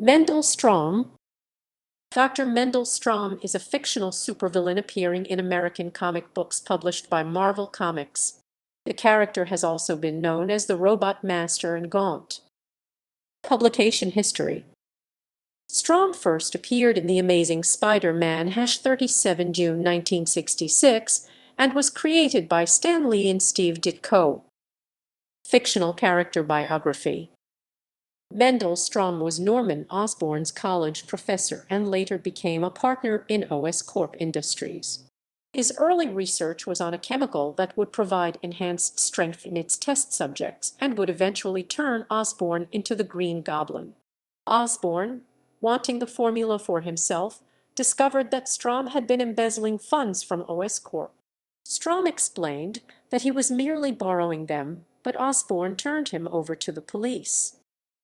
Mendel Stromm. Dr. Mendel Stromm is a fictional supervillain appearing in American comic books published by Marvel Comics. The character has also been known as the Robot Master and Gaunt. Publication history. Stromm first appeared in The Amazing Spider-Man #37 June 1966 and was created by Stan Lee and Steve Ditko. Fictional character biography. Mendel Stromm was Norman Osborn's college professor and later became a partner in OS Corp Industries. His early research was on a chemical that would provide enhanced strength in its test subjects and would eventually turn Osborn into the Green Goblin. Osborn, wanting the formula for himself, discovered that Stromm had been embezzling funds from OS Corp. Stromm explained that he was merely borrowing them, but Osborn turned him over to the police.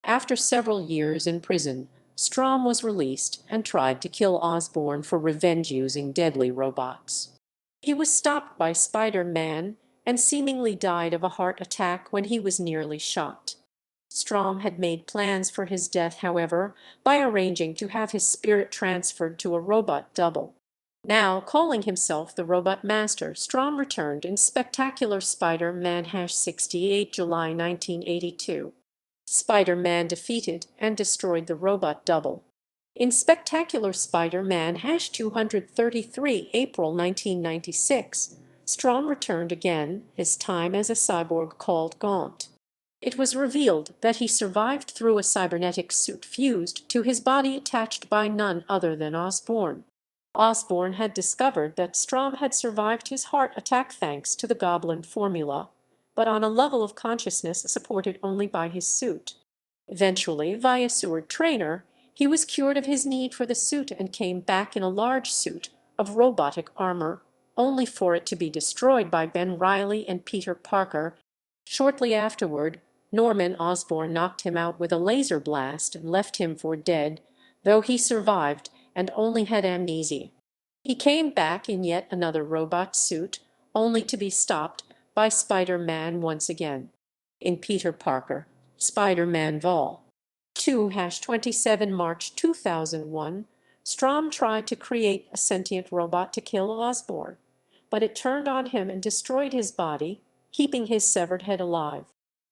After several years in prison, Stromm was released and tried to kill Osborn for revenge using deadly robots. He was stopped by Spider-Man and seemingly died of a heart attack when he was nearly shot. Stromm had made plans for his death, however, by arranging to have his spirit transferred to a robot double. Now calling himself the Robot Master, Stromm returned in Spectacular Spider-Man #68 July 1982. Spider-Man defeated and destroyed the robot double. In Spectacular Spider-Man #233 April 1996, Stromm returned again, this time as a cyborg called Gaunt. It was revealed that he survived through a cybernetic suit fused to his body attached by none other than Osborn. Osborn had discovered that Stromm had survived his heart attack thanks to the Goblin formula, but on a level of consciousness supported only by his suit. Eventually, via Seward Trainer, he was cured of his need for the suit and came back in a large suit of robotic armor, only for it to be destroyed by Ben Reilly and Peter Parker. Shortly afterward, Norman Osborn knocked him out with a laser blast and left him for dead, though he survived and only had amnesia. He came back in yet another robot suit, only to be stopped by Spider-Man once again. In Peter Parker, Spider-Man Vol. 2-27 March 2001, Stromm tried to create a sentient robot to kill Osborn, but it turned on him and destroyed his body, keeping his severed head alive.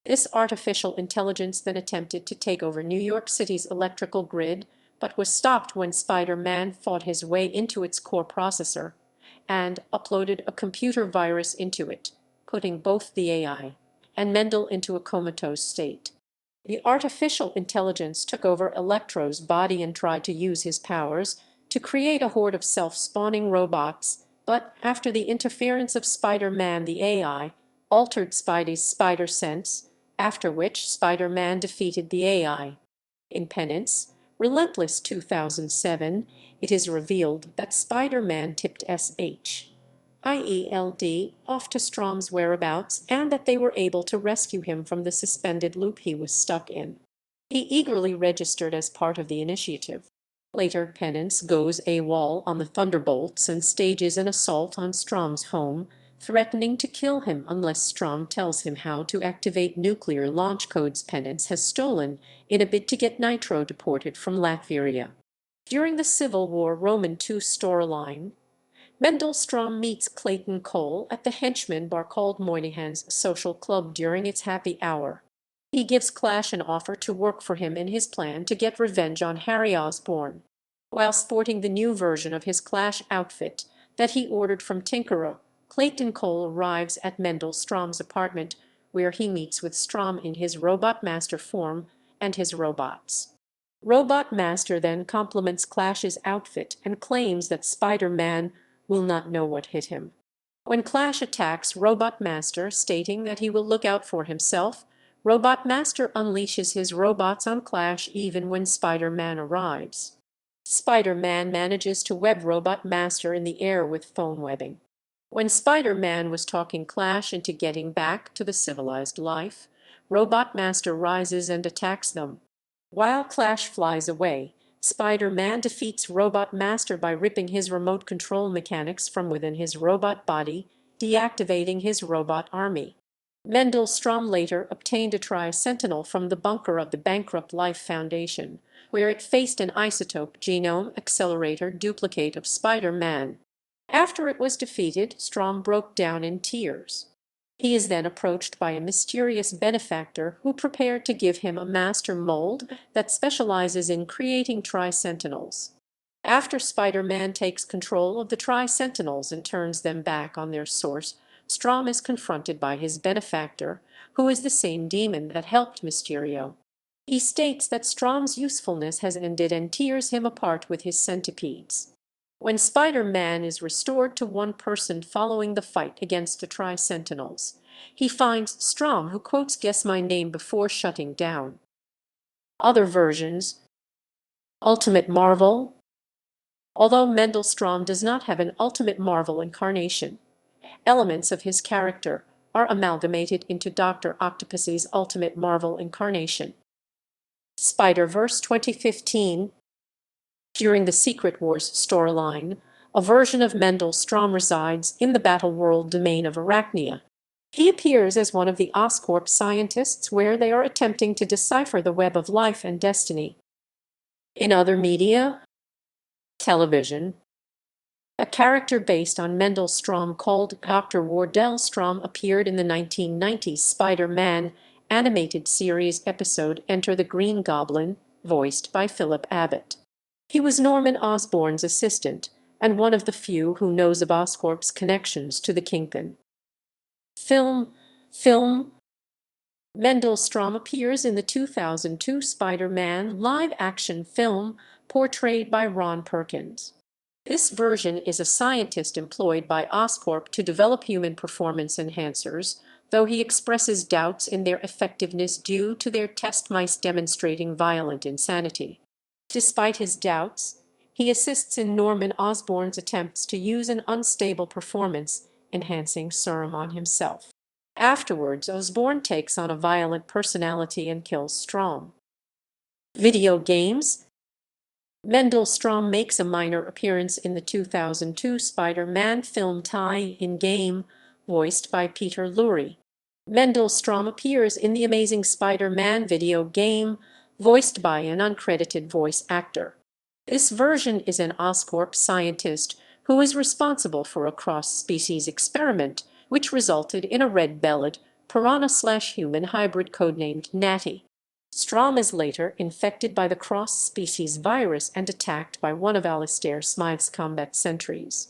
This artificial intelligence then attempted to take over New York City's electrical grid, but was stopped when Spider-Man fought his way into its core processor and uploaded a computer virus into it, putting both the AI and Mendel into a comatose state. The artificial intelligence took over Electro's body and tried to use his powers to create a horde of self-spawning robots, but after the interference of Spider-Man, the AI altered Spidey's spider sense, after which Spider-Man defeated the AI. In Penance, Relentless 2007, it is revealed that Spider-Man tipped SHIELD off to Stromm's whereabouts and that they were able to rescue him from the suspended loop he was stuck in. He eagerly registered as part of the initiative. Later, Penance goes AWOL on the Thunderbolts and stages an assault on Stromm's home, threatening to kill him unless Stromm tells him how to activate nuclear launch codes Penance has stolen in a bid to get Nitro deported from Latveria. During the Civil War Roman II storyline, Mendel Stromm meets Clayton Cole at the henchman bar called Moynihan's Social Club during its happy hour. He gives Clash an offer to work for him in his plan to get revenge on Harry Osborn. While sporting the new version of his Clash outfit that he ordered from Tinkerer, Clayton Cole arrives at Mendel Stromm's apartment, where he meets with Stromm in his Robot Master form and his robots. Robot Master then compliments Clash's outfit and claims that Spider-Man will not know what hit him. When Clash attacks Robot Master, stating that he will look out for himself, Robot Master unleashes his robots on Clash even when Spider-Man arrives. Spider-Man manages to web Robot Master in the air with phone webbing. When Spider-Man was talking Clash into getting back to the civilized life, Robot Master rises and attacks them. While Clash flies away, Spider-Man defeats Robot Master by ripping his remote control mechanics from within his robot body, deactivating his robot army. Mendel Stromm later obtained a Tri-Sentinel from the bunker of the bankrupt Life Foundation, where it faced an isotope genome accelerator duplicate of Spider-Man. After it was defeated, Stromm broke down in tears. He is then approached by a mysterious benefactor who prepared to give him a master mold that specializes in creating Tri-Sentinels. After Spider-Man takes control of the Tri-Sentinels and turns them back on their source, Stromm is confronted by his benefactor, who is the same demon that helped Mysterio. He states that Stromm's usefulness has ended and tears him apart with his centipedes. When Spider-Man is restored to one person following the fight against the Tri-Sentinels, he finds Stromm, who quotes "Guess my name" before shutting down. Other versions: Ultimate Marvel. Although Mendel Stromm does not have an Ultimate Marvel incarnation, elements of his character are amalgamated into Dr. Octopus's Ultimate Marvel incarnation. SpiderVerse 2015. During the Secret Wars storyline, a version of Mendel Stromm resides in the Battleworld domain of Arachnia. He appears as one of the Oscorp scientists where they are attempting to decipher the web of life and destiny. In other media, television, a character based on Mendel Stromm called Dr. Wardell Stromm appeared in the 1990s Spider-Man animated series episode Enter the Green Goblin, voiced by Philip Abbott. He was Norman Osborn's assistant and one of the few who knows of Oscorp's connections to the Kingpin. Film. Mendel Stromm appears in the 2002 Spider-Man live-action film portrayed by Ron Perkins. This version is a scientist employed by Oscorp to develop human performance enhancers, though he expresses doubts in their effectiveness due to their test mice demonstrating violent insanity. Despite his doubts, he assists in Norman Osborn's attempts to use an unstable performance-enhancing serum on himself. Afterwards, Osborn takes on a violent personality and kills Stromm. Video games. Mendel Stromm makes a minor appearance in the 2002 Spider-Man film tie-in game, voiced by Peter Lorre. Mendel Stromm appears in the Amazing Spider-Man video game, voiced by an uncredited voice actor. This version is an Oscorp scientist who is responsible for a cross-species experiment which resulted in a red-bellied piranha/human hybrid codenamed Natty. Stromm is later infected by the cross-species virus and attacked by one of Alistair Smythe's combat sentries.